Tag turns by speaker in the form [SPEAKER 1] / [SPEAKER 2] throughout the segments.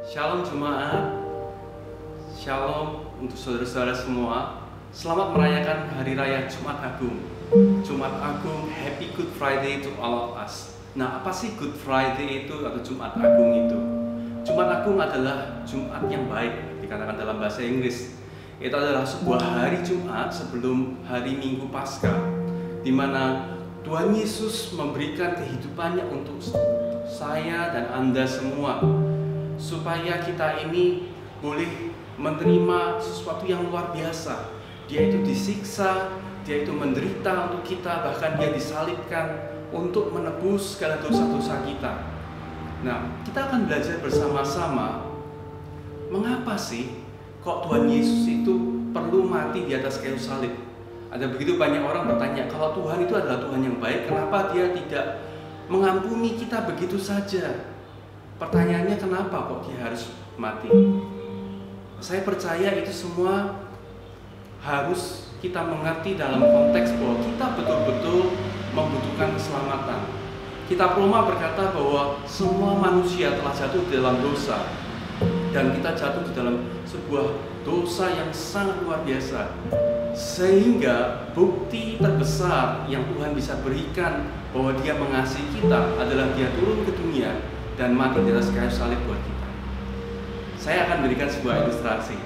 [SPEAKER 1] Shalom Jemaat, Shalom untuk saudara-saudara semua. Selamat merayakan Hari Raya Jumat Agung. Jumat Agung, Happy Good Friday to all of us. Nah, apa sih Good Friday itu atau Jumat Agung itu? Jumat Agung adalah Jumat yang baik, dikatakan dalam bahasa Inggris. Itu adalah sebuah hari Jumat sebelum hari Minggu Paskah, di mana Tuhan Yesus memberikan kehidupannya untuk saya dan Anda semua, supaya kita ini boleh menerima sesuatu yang luar biasa. Dia itu disiksa, dia itu menderita untuk kita, bahkan dia disalibkan untuk menebus segala dosa-dosa kita. Nah, kita akan belajar bersama-sama mengapa sih kok Tuhan Yesus itu perlu mati di atas kayu salib. Ada begitu banyak orang bertanya, kalau Tuhan itu adalah Tuhan yang baik, kenapa dia tidak mengampuni kita begitu saja? Pertanyaannya, kenapa kok dia harus mati? Saya percaya itu semua harus kita mengerti dalam konteks bahwa kita betul-betul membutuhkan keselamatan. Kitab Roma berkata bahwa semua manusia telah jatuh di dalam dosa, dan kita jatuh di dalam sebuah dosa yang sangat luar biasa. Sehingga bukti terbesar yang Tuhan bisa berikan bahwa dia mengasihi kita adalah dia turun ke dunia dan mati di atas kayu salib buat kita. Saya akan berikan sebuah ilustrasi.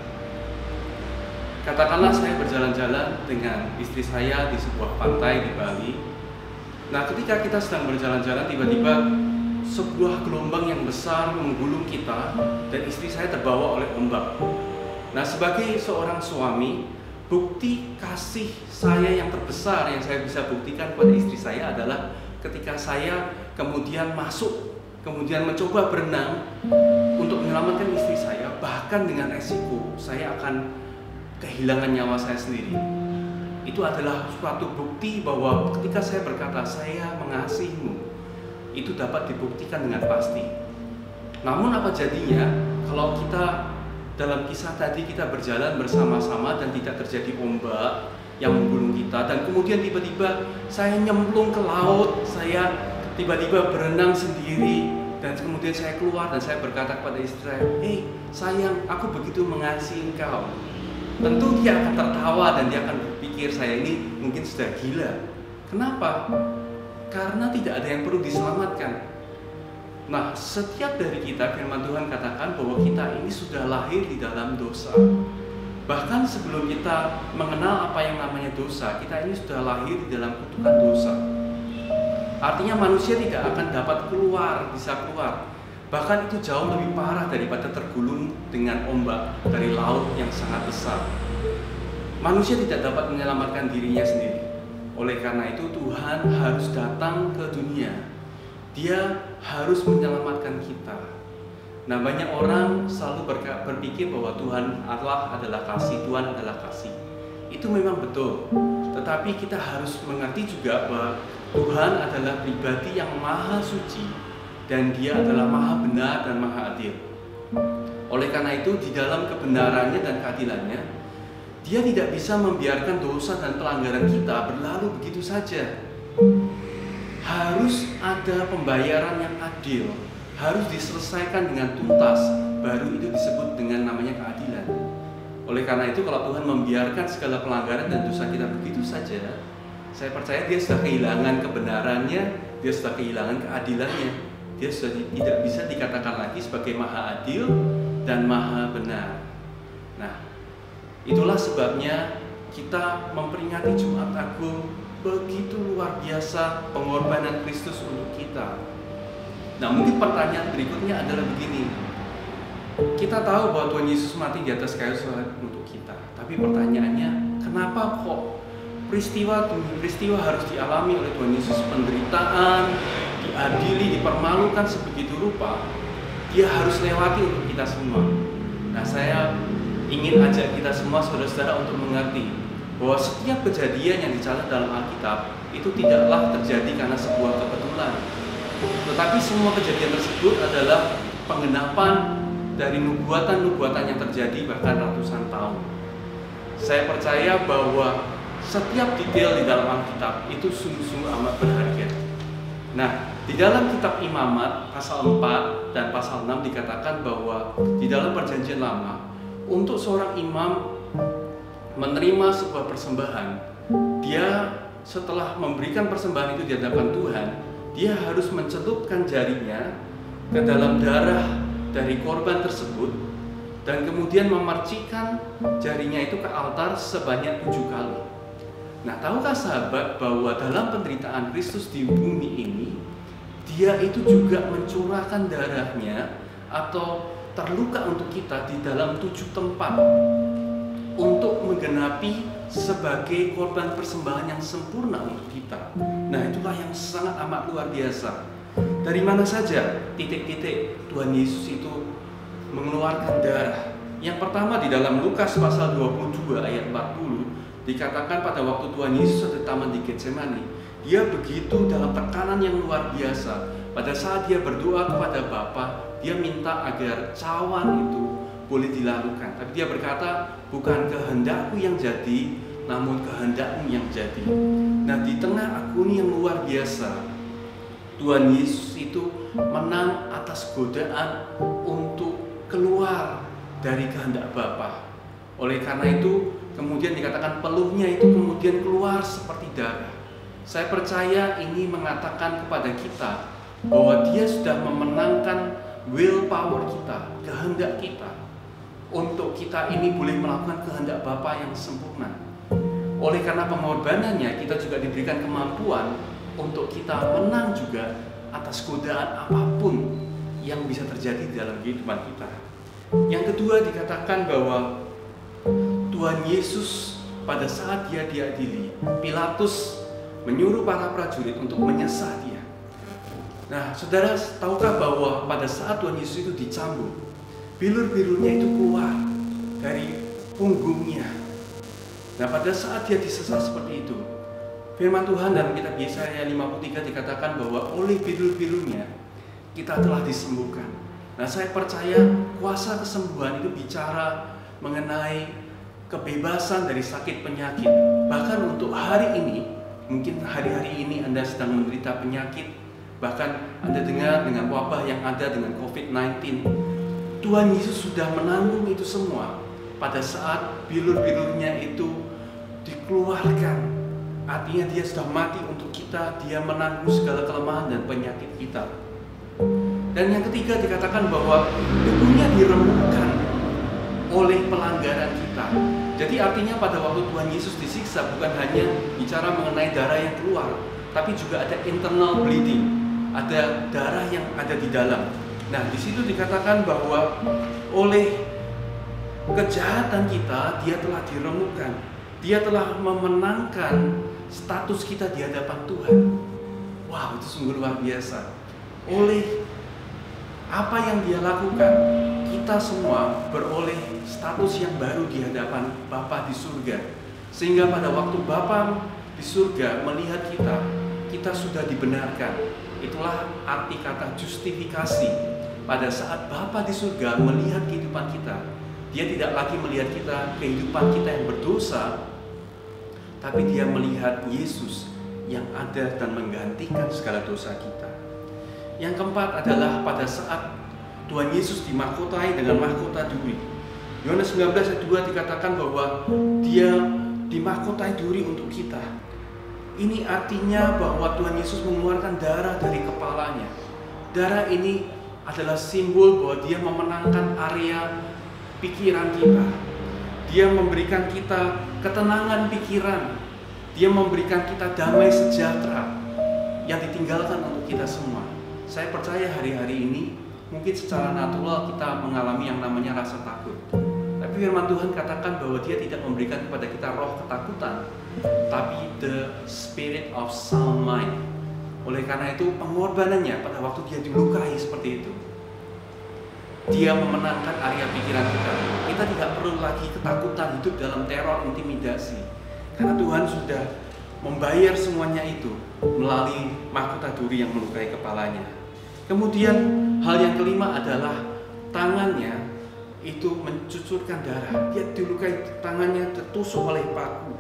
[SPEAKER 1] Katakanlah saya berjalan-jalan dengan istri saya di sebuah pantai di Bali. Nah, ketika kita sedang berjalan-jalan, tiba-tiba sebuah gelombang yang besar menggulung kita dan istri saya terbawa oleh ombak. Nah, sebagai seorang suami, bukti kasih saya yang terbesar yang saya bisa buktikan pada istri saya adalah ketika saya kemudian kemudian mencoba berenang untuk menyelamatkan istri saya, bahkan dengan resiko saya akan kehilangan nyawa saya sendiri. Itu adalah suatu bukti bahwa ketika saya berkata saya mengasihimu, itu dapat dibuktikan dengan pasti. Namun apa jadinya kalau kita dalam kisah tadi kita berjalan bersama-sama dan tidak terjadi ombak yang menggulung kita, dan kemudian tiba-tiba saya nyemplung ke laut, saya tiba-tiba berenang sendiri, dan kemudian saya keluar dan saya berkata kepada istri saya, "Hei sayang, aku begitu mengasihi engkau." Tentu dia akan tertawa dan dia akan berpikir saya ini mungkin sudah gila. Kenapa? Karena tidak ada yang perlu diselamatkan. Nah, setiap dari kita, firman Tuhan katakan bahwa kita ini sudah lahir di dalam dosa. Bahkan sebelum kita mengenal apa yang namanya dosa, kita ini sudah lahir di dalam kutukan dosa. Artinya manusia tidak akan dapat bisa keluar. Bahkan itu jauh lebih parah daripada tergulung dengan ombak dari laut yang sangat besar. Manusia tidak dapat menyelamatkan dirinya sendiri. Oleh karena itu Tuhan harus datang ke dunia. Dia harus menyelamatkan kita. Nah, banyak orang selalu berpikir bahwa Tuhan Allah adalah kasih, Tuhan adalah kasih. Itu memang betul. Tetapi kita harus mengerti juga bahwa Tuhan adalah pribadi yang maha suci dan dia adalah maha benar dan maha adil. Oleh karena itu di dalam kebenarannya dan keadilannya, dia tidak bisa membiarkan dosa dan pelanggaran kita berlalu begitu saja. Harus ada pembayaran yang adil, harus diselesaikan dengan tuntas, baru itu disebut dengan namanya keadilan. Oleh karena itu kalau Tuhan membiarkan segala pelanggaran dan dosa kita begitu saja, saya percaya dia sudah kehilangan kebenarannya, dia sudah kehilangan keadilannya. Dia sudah tidak bisa dikatakan lagi sebagai maha adil dan maha benar. Nah, itulah sebabnya kita memperingati Jumat Agung. Begitu luar biasa pengorbanan Kristus untuk kita. Nah, mungkin pertanyaan berikutnya adalah begini. Kita tahu bahwa Tuhan Yesus mati di atas kayu salib untuk kita. Tapi pertanyaannya, kenapa kok peristiwa demi peristiwa harus dialami oleh Tuhan Yesus? Penderitaan, diadili, dipermalukan sebegitu rupa, dia harus lewati untuk kita semua. Nah, saya ingin ajak kita semua saudara-saudara untuk mengerti bahwa setiap kejadian yang dicatat dalam Alkitab itu tidaklah terjadi karena sebuah kebetulan, tetapi semua kejadian tersebut adalah penggenapan dari nubuatan-nubuatan yang terjadi bahkan ratusan tahun. Saya percaya bahwa setiap detail di dalam Alkitab itu sungguh-sungguh amat berharga. Nah, di dalam kitab Imamat pasal 4 dan pasal 6 dikatakan bahwa di dalam perjanjian lama, untuk seorang imam menerima sebuah persembahan, dia setelah memberikan persembahan itu di hadapan Tuhan, dia harus mencelupkan jarinya ke dalam darah dari korban tersebut dan kemudian memercikkan jarinya itu ke altar sebanyak 7 kali. Nah, tahukah sahabat bahwa dalam penderitaan Kristus di bumi ini, dia itu juga mencurahkan darahnya atau terluka untuk kita di dalam 7 tempat untuk menggenapi sebagai korban persembahan yang sempurna untuk kita. Nah, itulah yang sangat amat luar biasa. Dari mana saja titik-titik Tuhan Yesus itu mengeluarkan darah? Yang pertama di dalam Lukas pasal 22 ayat 40 dikatakan pada waktu Tuhan Yesus ada di taman di Getsemani, dia begitu dalam tekanan yang luar biasa. Pada saat dia berdoa kepada Bapa, dia minta agar cawan itu boleh dilakukan. Tapi dia berkata, bukan kehendakku yang jadi, namun kehendakmu yang jadi. Nah, di tengah agoni yang luar biasa, Tuhan Yesus itu menang atas godaan untuk keluar dari kehendak Bapa. Oleh karena itu, kemudian dikatakan peluhnya itu kemudian keluar seperti darah. Saya percaya ini mengatakan kepada kita bahwa dia sudah memenangkan willpower kita, kehendak kita, untuk kita ini boleh melakukan kehendak Bapa yang sempurna. Oleh karena pengorbanannya, kita juga diberikan kemampuan untuk kita menang juga atas godaan apapun yang bisa terjadi di dalam kehidupan kita. Yang kedua dikatakan bahwa Tuhan Yesus pada saat dia diadili, Pilatus menyuruh para prajurit untuk menyesah dia. Nah, saudara, tahukah bahwa pada saat Tuhan Yesus itu dicambuk, bilur-bilurnya itu keluar dari punggungnya. Nah, pada saat dia disesah seperti itu, firman Tuhan dalam kitab Yesaya 53 dikatakan bahwa oleh bilur-bilurnya kita telah disembuhkan. Nah, saya percaya kuasa kesembuhan itu bicara mengenai kebebasan dari sakit penyakit. Bahkan untuk hari ini, mungkin hari-hari ini Anda sedang menderita penyakit, bahkan Anda dengar dengan wabah yang ada dengan COVID-19. Tuhan Yesus sudah menanggung itu semua pada saat bilur-bilurnya itu dikeluarkan. Artinya dia sudah mati untuk kita, dia menanggung segala kelemahan dan penyakit kita. Dan yang ketiga dikatakan bahwa tubuhnya diremukkan oleh pelanggaran kita. Jadi artinya pada waktu Tuhan Yesus disiksa bukan hanya bicara mengenai darah yang keluar, tapi juga ada internal bleeding, ada darah yang ada di dalam. Nah, di situ dikatakan bahwa oleh kejahatan kita dia telah diremukkan, dia telah memenangkan status kita di hadapan Tuhan. Wow, itu sungguh luar biasa. Oleh apa yang dia lakukan, kita semua beroleh status yang baru di hadapan Bapa di surga. Sehingga pada waktu Bapa di surga melihat kita, kita sudah dibenarkan. Itulah arti kata justifikasi. Pada saat Bapa di surga melihat kehidupan kita, dia tidak lagi melihat kita, kehidupan kita yang berdosa, tapi dia melihat Yesus yang ada dan menggantikan segala dosa kita. Yang keempat adalah pada saat Tuhan Yesus dimahkotai dengan mahkota duri. Yohanes 19 ayat 2 dikatakan bahwa dia dimahkotai duri untuk kita. Ini artinya bahwa Tuhan Yesus mengeluarkan darah dari kepalanya. Darah ini adalah simbol bahwa dia memenangkan area pikiran kita. Dia memberikan kita ketenangan pikiran. Dia memberikan kita damai sejahtera yang ditinggalkan untuk kita semua. Saya percaya hari-hari ini mungkin secara natural kita mengalami yang namanya rasa takut. Tapi firman Tuhan katakan bahwa dia tidak memberikan kepada kita roh ketakutan, tapi the spirit of sound mind. Oleh karena itu pengorbanannya pada waktu dia dilukai seperti itu, dia memenangkan area pikiran kita. Kita tidak perlu lagi ketakutan hidup dalam teror intimidasi, karena Tuhan sudah membayar semuanya itu melalui mahkota duri yang melukai kepalanya. Kemudian hal yang kelima adalah tangannya itu mencucurkan darah. Dia dilukai, tangannya tertusuk oleh paku.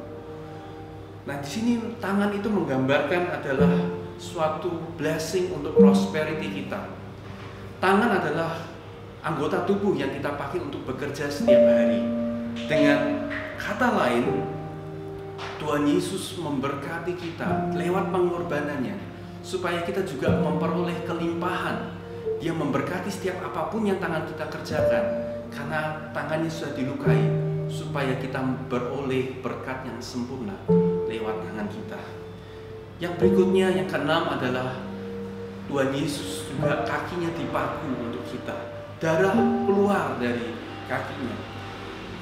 [SPEAKER 1] Nah, di sini tangan itu menggambarkan adalah suatu blessing untuk prosperity kita. Tangan adalah anggota tubuh yang kita pakai untuk bekerja setiap hari. Dengan kata lain, Tuhan Yesus memberkati kita lewat pengorbanannya, supaya kita juga memperoleh kelimpahan. Dia memberkati setiap apapun yang tangan kita kerjakan, karena tangannya sudah dilukai, supaya kita beroleh berkat yang sempurna lewat tangan kita. Yang berikutnya, yang keenam adalah Tuhan Yesus juga kakinya dipaku untuk kita. Darah keluar dari kakinya.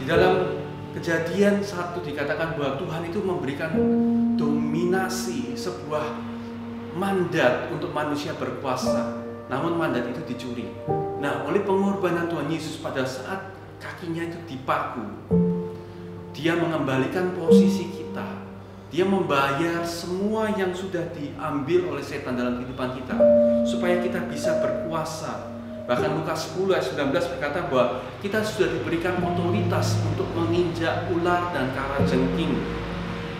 [SPEAKER 1] Di dalam Kejadian 1 dikatakan bahwa Tuhan itu memberikan dominasi, sebuah mandat untuk manusia berkuasa. Namun mandat itu dicuri. Nah, oleh pengorbanan Tuhan Yesus pada saat kakinya itu dipaku, Dia mengembalikan posisi kita. Dia membayar semua yang sudah diambil oleh setan dalam kehidupan kita, supaya kita bisa berkuasa. Bahkan Lukas 10 ayat 19 berkata bahwa kita sudah diberikan otoritas untuk menginjak ular dan kalajengking,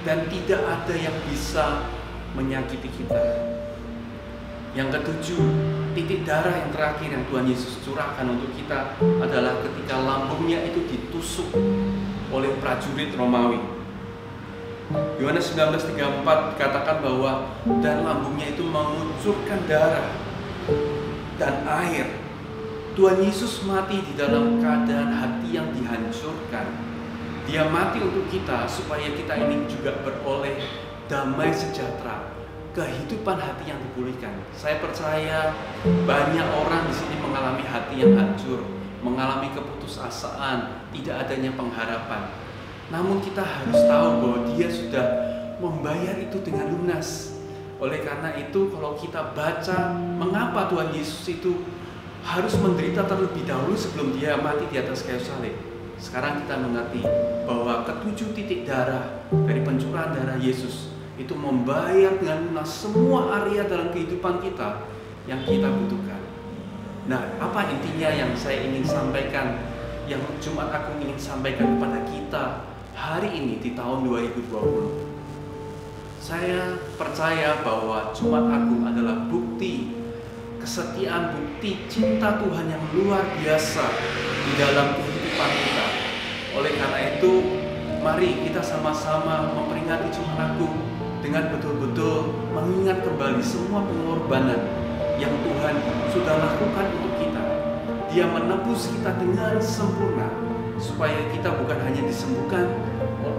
[SPEAKER 1] dan tidak ada yang bisa menyakiti kita. Yang ketujuh, titik darah yang terakhir yang Tuhan Yesus curahkan untuk kita adalah ketika lambungnya itu ditusuk oleh prajurit Romawi. Yohanes 19:34 dikatakan bahwa dan lambungnya itu mengucurkan darah dan air. Tuhan Yesus mati di dalam keadaan hati yang dihancurkan. Dia mati untuk kita supaya kita ini juga beroleh damai sejahtera, kehidupan hati yang dipulihkan. Saya percaya banyak orang di sini mengalami hati yang hancur, mengalami keputusasaan, tidak adanya pengharapan. Namun kita harus tahu bahwa Dia sudah membayar itu dengan lunas. Oleh karena itu, kalau kita baca mengapa Tuhan Yesus itu harus menderita terlebih dahulu sebelum Dia mati di atas kayu salib, sekarang kita mengerti bahwa ketujuh titik darah dari pencurahan darah Yesus itu membayar dengan lunas semua area dalam kehidupan kita yang kita butuhkan. Nah, apa intinya yang saya ingin sampaikan, yang Jumat Agung ingin sampaikan kepada kita hari ini di tahun 2020? Saya percaya bahwa Jumat Agung adalah bukti kesetiaan, bukti cinta Tuhan yang luar biasa di dalam kehidupan kita. Oleh karena itu, mari kita sama-sama memperingati Jumat Agung dengan betul-betul mengingat kembali semua pengorbanan yang Tuhan sudah lakukan untuk kita. Dia menebus kita dengan sempurna, supaya kita bukan hanya disembuhkan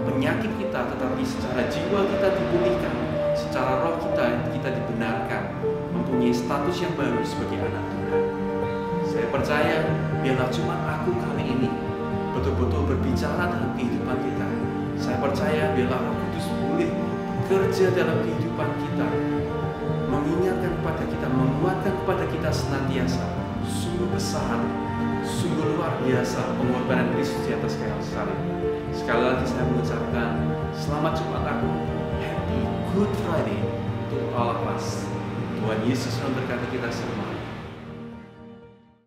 [SPEAKER 1] penyakit kita, tetapi secara jiwa kita dipulihkan, secara roh kita dibenarkan, mempunyai status yang baru sebagai anak Tuhan. Saya percaya biarlah Jumat Agung kali ini betul-betul berbicara dalam kehidupan kita. Saya percaya biarlah Roh Kudus boleh bekerja dalam kehidupan kita, mengingatkan kepada kita, menguatkan kepada kita senantiasa. Sungguh besar, sungguh luar biasa pengorbanan Kristus di atas kayu salib. Sekali lagi saya mengucapkan selamat Jumat Agung, Happy Good Friday to all of us. Tuhan Yesus memberkati kita semua.